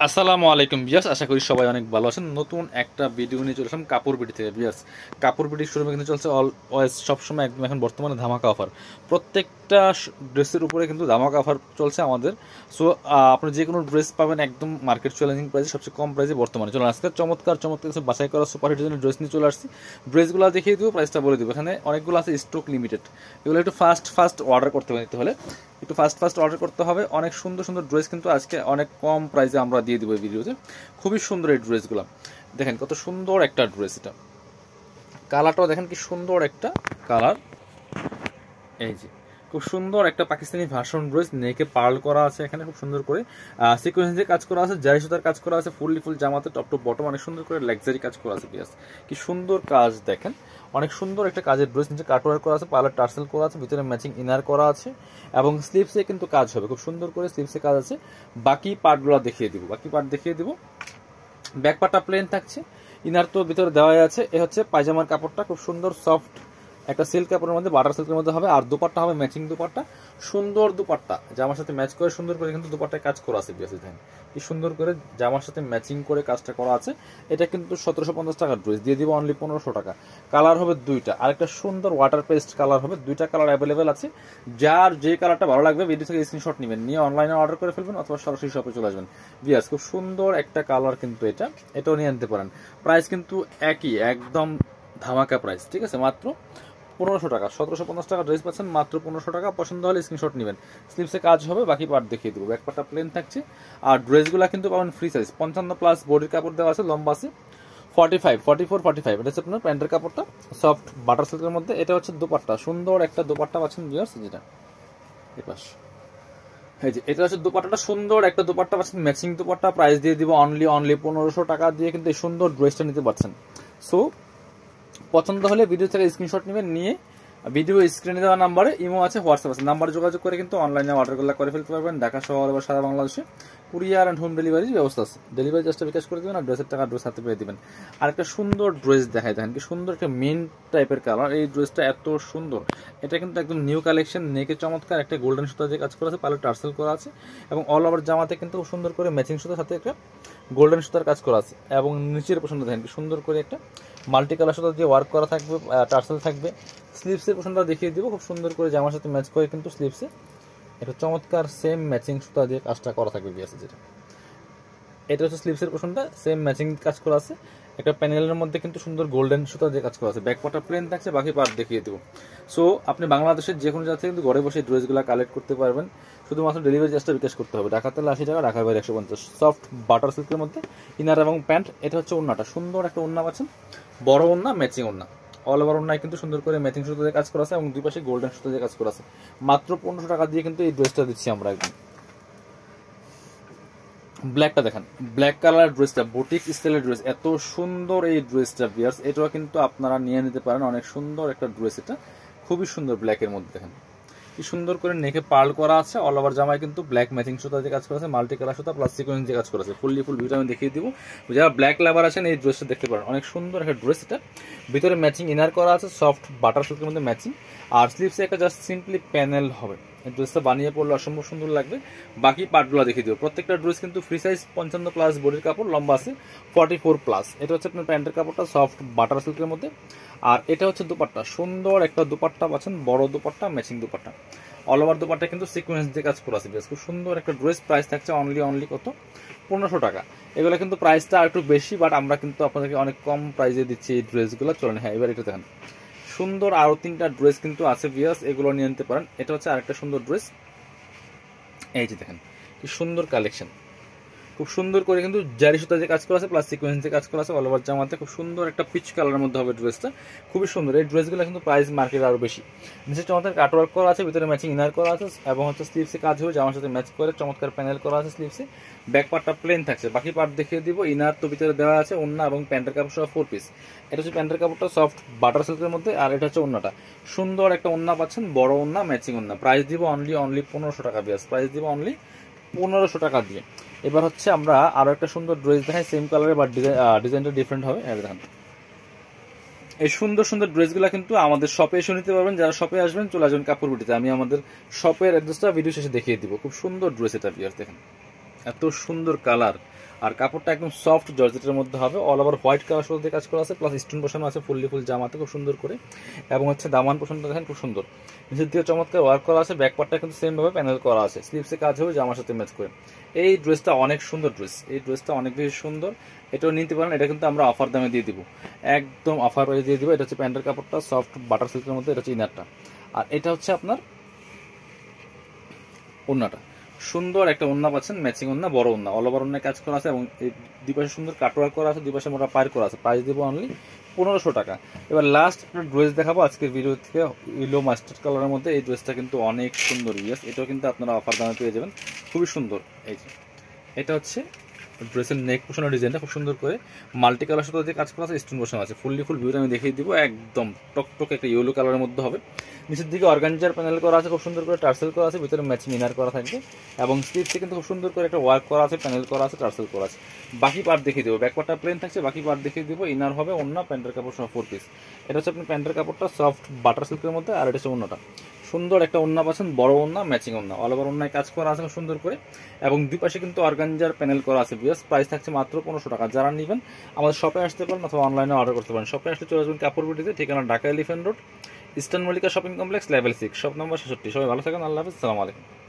আসসালামু আলাইকুম বিয়াস, আশা করি সবাই অনেক ভালো আছেন। নতুন একটা ভিডিও নিয়ে চলে আসলাম কাপড় বিডি থেকে। বিয়াস, কাপড় বিডির শোরুমে কিন্তু চলছে অলওয়েজ সবসময় একদম এখন বর্তমানে ধামাকা অফার। প্রত্যেকটা ড্রেসের উপরে কিন্তু ধামাকা অফার চলছে আমাদের। সো আপনি যে কোনো ড্রেস পাবেন একদম মার্কেট চ্যালেঞ্জিং প্রাইসে, সবচেয়ে কম প্রাইসে বর্তমানে। চলুন আজকে চমৎকার চমৎকার কিছু বাছাই করা সুপার হিট ড্রেস নিয়ে চলে আসছি। ড্রেসগুলো দেখিয়ে দিব, প্রাইসটা বলে দিব। এখানে অনেকগুলো আছে স্টক লিমিটেড, এগুলো একটু ফাস্ট অর্ডার করতে নিতে হলে একটু ফাস্ট অর্ডার করতে হবে। অনেক সুন্দর সুন্দর ড্রেস কিন্তু আজকে অনেক কম প্রাইসে আমরা দিয়ে দিব এই ভিডিওতে। খুবই সুন্দর এই ড্রেসগুলো, দেখেন কত সুন্দর একটা ড্রেস। এটা কালারটাও দেখেন কি সুন্দর একটা কালার। এই যে খুব সুন্দর একটা পাকিস্তানি ভার্সন ড্রেস, নেকে পার্ল করা আছে এখানে খুব সুন্দর করে, সিকোয়েন্স দিয়ে কাজ করা আছে, জারি সুতার কাজ করা আছে, ফুল জামাতে টপ টু বটম অনেক সুন্দর করে লাক্সারি কাজ করা আছে। পিয়াস কি সুন্দর কাজ দেখেন, অনেক সুন্দর একটা কাজের ড্রেস। নিচে কাটওয়ার করা আছে, পার্লার টার্সেল করা আছে, ভিতরে ম্যাচিং ইনার করা আছে এবং স্লিভসে কিন্তু কাজ হবে, খুব সুন্দর করে স্লিভসে কাজ আছে। বাকি পার্টগুলো দেখিয়ে দিব, ব্যাক পার্টটা প্লেন থাকছে, ইনার তো ভিতরে দেওয়াই আছে। এ হচ্ছে পায়জামার কাপড়টা, খুব সুন্দর সফট একটা সিল্ক কাপড়ের মধ্যে, বাটার সিল্কের মধ্যে হবে। আর দুপাট্টা হবে ম্যাচিং দুপাট্টা, সুন্দর দুপাট্টা জামার সাথে ম্যাচ করে সুন্দর করে কিন্তু দুপাট্টায় কাজ করা আছে। বিয়াসি দেখেন কি সুন্দর করে জামার সাথে ম্যাচিং করে কাজটা করা আছে। এটা কিন্তু 1750 টাকার ড্রেস, দিয়ে দিব অনলি 1500 টাকা। কালার হবে দুইটা, আরেকটা সুন্দর ওয়াটার পেস্ট কালার হবে। দুইটা কালার অ্যাভেলেবেল আছে, যার যে কালারটা ভালো লাগবে ভিডিও থেকে স্ক্রিনশট নেবেন, নিয়ে অনলাইনে অর্ডার করে ফেলবেন অথবা সরাসরি শপে চলে আসবেন। বিয়াস খুব সুন্দর একটা কালার কিন্তু এটাও নিয়ে আনতে পারেন। প্রাইস কিন্তু একই, একদম ধামাকা প্রাইস, ঠিক আছে? মাত্র 1500 টাকা। 1750 টাকা ড্রেস পাচ্ছেন মাত্র 1500 টাকা। পছন্দ হলে স্ক্রিনশট নেবেন, স্লিভসে কাজ হবে, বাকি পার্ট দেখিয়ে দেবো। ব্যাক পার্টটা প্লেন থাকছে আর ড্রেসগুলো কিন্তু পাবেন ফ্রি সাইজ। 55+ বডির কাপড় দেওয়া আছে, লম্বা আছে 45, 44, 45। এটা হচ্ছে আপনার প্যান্টের কাপড়টা, সফট বাটার সিল্কের মধ্যে। এটা হচ্ছে দোপাট্টা, সুন্দর একটা দোপাট্টা পাচ্ছেন ভিউয়ার্স, যেটা এই পাশ। এই যে এটা হচ্ছে দোপাট্টাটা, সুন্দর একটা দোপাট্টা পাচ্ছেন, ম্যাচিং দোপাট্টা। প্রাইস দিয়ে দিব অনলি 1500 টাকা দিয়ে কিন্তু এই সুন্দর ড্রেসটা নিতে পারছেন। সো পছন্দ হলে ভিডিও থেকে স্ক্রিনশট নেবেন, নিয়ে ভিডিও স্ক্রিনে দেওয়া নাম্বারে ইমো আছে, হোয়াটসঅ্যাপ আছে, নাম্বারে যোগাযোগ করে কিন্তু অনলাইনে অর্ডারগুলো করে ফেলতে পারবেন। ঢাকা শহর বা সারা বাংলাদেশে কুরিয়ার অ্যান্ড হোম ডেলিভারির ব্যবস্থা আছে। ডেলিভারি চার্জটা বিকাশ করে দেবেন আর ড্রেসের টাকা ড্রেস হাতে পেয়ে দেবেন। আর একটা সুন্দর ড্রেস দেখায়, দেখেন কি সুন্দর একটা মিন্ট টাইপের কালার। এই ড্রেসটা এত সুন্দর, এটা কিন্তু একদম নিউ কালেকশন। নেকে চমৎকার একটা গোল্ডেন সুতা দিয়ে কাজ করা আছে, পালে টার্সেল করা আছে এবং অল ওভার জামাতে কিন্তু খুব সুন্দর করে ম্যাচিং সুতার সাথে একটা গোল্ডেন সুতার কাজ করা আছে। এবং নিচের পছন্দ দেখেন কি সুন্দর করে একটা মাল্টি কালার সুতা দিয়ে ওয়ার্ক করা থাকবে, টার্সেল থাকবে। স্লিভসের পোর্শনটা দেখিয়ে দিব, খুব সুন্দর করে জামার সাথে ম্যাচ করে কিন্তু স্লিভসে একটা চমৎকার সেম ম্যাচিং সুতা দিয়ে কাজটা করা থাকবে। বিয়াসে যেটা এটা হচ্ছে স্লিভসের পোর্শনটা, সেম ম্যাচিং কাজ করা আছে। একটা প্যানেলের মধ্যে কিন্তু সুন্দর গোল্ডেন সুতা দিয়ে কাজ করা আছে। ব্যাক পার্টটা প্লেন থাকছে, বাকি পার্ট দেখিয়ে দেবো। সো আপনি বাংলাদেশের যে কোনো জায়গা থেকে কিন্তু ঘরে বসে ড্রেসগুলো কালেক্ট করতে পারবেন, শুধুমাত্র ডেলিভারি চার্জটা বিকাশ করতে হবে। ঢাকাতে 80 টাকা, ঢাকার বাইরে 150। সফট বাটার সিল্কের মধ্যে ইনার এবং প্যান্ট। এটা হচ্ছে ওড়নাটা, সুন্দর একটা ওড়না পাচ্ছেন, বড় ওড়না, ম্যাচিং ওড়না। অল ওভার ওড়নায় কিন্তু সুন্দর করে ম্যাচিং সুতো দিয়ে কাজ করা আছে এবং দুই পাশে গোল্ডেন সুতো দিয়ে কাজ করা আছে। মাত্র 1500 টাকা দিয়ে কিন্তু এই ড্রেসটা দিচ্ছি আমরা একদম। ব্ল্যাকটা দেখেন, ব্ল্যাক কালার ড্রেসটা, বুটিক স্টাইলের ড্রেস, এত সুন্দর এই ড্রেসটা ভিউয়ার্স। এটাও কিন্তু আপনারা নিয়ে নিতে পারেন, অনেক সুন্দর একটা ড্রেস। এটা খুবই সুন্দর, ব্ল্যাকের মধ্যে দেখেন কি সুন্দর করে নেকে পার্ল করা আছে। অল ওভার জামায় কিন্তু ব্ল্যাক ম্যাচিং সুতা দিয়ে কাজ করা আছে, মাল্টি কালার সুতা প্লাস সিকোয়েন্স দিয়ে কাজ করা আছে। ফুল ভিডিও আমি দেখিয়ে দিব, যারা ব্ল্যাক লাভার আছেন এই ড্রেসটা দেখতে পারেন। অনেক সুন্দর একটা ড্রেস। এটা ভিতরে ম্যাচিং ইনার করা আছে, সফট বাটার সিল্কের মধ্যে ম্যাচিং। আর স্লিভসে একটা জাস্ট সিম্পলি প্যানেল হবে। এই ড্রেসটা বানিয়ে পড়লে অসম্ভব সুন্দর লাগবে। বাকি পার্টগুলো দেখিয়ে দিব। প্রত্যেকটা ড্রেস কিন্তু ফ্রি সাইজ, 55+ বডির কাপড়, লম্বা আছে 44+। এটা হচ্ছে আপনার প্যান্টের কাপড়টা, সফট বাটার সিল্কের মধ্যে। আর এটা হচ্ছে দুপাট্টা, সুন্দর একটা দুপাট্টা পাচ্ছেন, বড় dupatta, matching dupatta. All over dupatta কিন্তু সিকোয়েন্স দিয়ে কাজ করা আছে। খুব সুন্দর একটা ড্রেস। প্রাইস থাকছে অনলি কত? 1500 টাকা। এগুলো কিন্তু প্রাইসটা একটু বেশি, বাট আমরা কিন্তু আপনাদেরকে অনেক কম প্রাইসে দিচ্ছি এই ড্রেসগুলো। চলেন, হ্যাঁ এবার এটা দেখেন, সুন্দর আরো 3টা ড্রেস কিন্তু আছে ভিউয়ার্স, এগুলো নিয়ে নিতে পারেন। এটা হচ্ছে আরেকটা সুন্দর ড্রেস। এই যে দেখেন কি সুন্দর কালেকশন, খুব সুন্দর করে কিন্তু জারি সুতা দিয়ে কাজ করা আছে প্লাস সিকোয়েন্স দিয়ে কাজ করা আছে। অল ওভার জামাতে খুব সুন্দর একটা পিচ কালারের মধ্যে হবে ড্রেসটা, খুবই সুন্দর। এই ড্রেসগুলো কিন্তু প্রাইস মার্কেট আরো বেশি। নিচে চমৎকার কাটওয়ার্ক করা আছে, ভিতরে ম্যাচিং ইনার করা আছে এবং হচ্ছে স্লিভসে কাজ হবে, জামার সাথে ম্যাচ করে চমৎকার প্যানেল করা আছে স্লিভসে। ব্যাক পার্টটা প্লেন থাকছে, বাকি পার্ট দেখিয়ে দিব। ইনার তো ভিতরে দেওয়া আছে, ওড়না এবং প্যান্টের কাপড় সহ 4 পিস। এটা হচ্ছে প্যান্টের কাপড়টা, সফট বাটার সিল্কের মধ্যে। আর এটা হচ্ছে ওড়নাটা, সুন্দর একটা ওড়না পাচ্ছেন, বড় ওড়না, ম্যাচিং ওড়না। প্রাইস দিব অনলি 1500 টাকা। বিয়াস প্রাইস দিব অনলি 1500 টাকা দিয়ে। এবার হচ্ছে আমরা আরো একটা সুন্দর ড্রেস দেখাই, সেম কালারে বাট ডিজাইনটা ডিফারেন্ট হবে। দেখেন এই সুন্দর সুন্দর ড্রেসগুলো কিন্তু আমাদের শপে এসে নিতে পারবেন। যারা শপে আসবেন চলে আসবেন কাপড় বিটিতে। আমি আমাদের শপের অ্যাড্রেসটা ভিডিও শেষে দেখিয়ে দিব। খুব সুন্দর ড্রেস এটা ভিউয়ার্স, দেখেন এত সুন্দর কালার, আর কাপড়টা একদম সফট জর্জেটের মধ্যে হবে, অল ওভার হোয়াইট কালার সুতো দিয়ে কাজ করা আছে, প্লাস স্টোন বসানো আছে ফুল জামাতে খুব সুন্দর করে, এবং হচ্ছে দামান পোষণটা দেখেন খুব সুন্দর, নিচের দিকে চমৎকার ওয়ার্ক করা আছে, ব্যাক পার্টটা কিন্তু সেম ভাবে প্যানেল করা আছে, স্লিভসে কাজ হবে জামার সাথে ম্যাচ করে। এই ড্রেসটা অনেক সুন্দর ড্রেস, এই ড্রেসটা অনেক বেশি সুন্দর, এটাও নিতে পারেন। এটা কিন্তু আমরা অফার দামে দিয়ে দিব, একদম অফার প্রাইসে দিয়ে দিব। এটা হচ্ছে প্যান্টের কাপড়টা সফট বাটার সিল্কের মধ্যে, এটা হচ্ছে ইনারটা, আর এটা হচ্ছে আপনার ওড়নাটা। সুন্দর একটা ওড়না পাচ্ছেন, ম্যাচিং ওড়না, বড় ওড়না, অল ওভার ওড়নায় কাজ করা আছে, এবং এই দুই পাশে সুন্দর কাটওয়ার্ক করা আছে, দুই পাশে মোটা পার করা আছে। প্রাইস দেবো অনলি 1500 টাকা। এবার লাস্ট একটা ড্রেস দেখাবো আজকের ভিডিও থেকে, ইলো মাস্টার্ড কালারের মধ্যে। এই ড্রেসটা কিন্তু অনেক সুন্দর, ইয়েস, এটাও কিন্তু আপনারা অফার দামে পেয়ে যাবেন, খুবই সুন্দর। এই যে এটা হচ্ছে ড্রেসের নেক পোষণের ডিজাইনটা খুব সুন্দর করে মাল্টি কালার সাথে দিয়ে কাজ করা আছে, স্টোন বসানো আছে, ফুল ভিউটা আমি দেখিয়ে দিব। একদম টকটকে একটা ইয়েলো কালারের মধ্যে হবে, নিচের দিকে অর্গানজার প্যানেল করা আছে, খুব সুন্দর করে টার্সেল করা আছে, ভিতরে ম্যাচিং ইনার করা থাকবে, এবং স্লিভসে কিন্তু খুব সুন্দর করে একটা ওয়ার্ক করা আছে, প্যানেল করা আছে, টার্সেল করা আছে। বাকি পার্ট দেখিয়ে দেবো, ব্যাক পার্টটা প্লেন থাকছে, বাকি পার্ট দেখিয়ে দিব। ইনার হবে, অন্য প্যান্টের কাপড় সহ 4 পিস। এটা হচ্ছে আপনি প্যান্টের কাপড়টা সফট বাটার সিল্কের মধ্যে, আর এটা হচ্ছে অন্যটা সুন্দর একটা ওড়না পাচ্ছেন, বড় ওড়না, ম্যাচিং ওড়না, অল ওভার ওড়নায় কাজ করা আছে সুন্দর করে, এবং দুই পাশে কিন্তু অর্গানজার প্যানেল করা আছে। বিয়াস প্রাইস থাকছে মাত্র 1500 টাকা। যারা নেবেন আমাদের শপে আসতে পারেন অথবা অনলাইনে অর্ডার করতে পারেন। শপে আসলে চলে আসবেন কাপড় বিটিতে, ঠিকানা Dhaka elephant road, eastern Mallika shopping complex, level 6, shop number 66। সবাই ভালো থাকেন, আল্লাহ হাফিজ, আসসালামু আলাইকুম।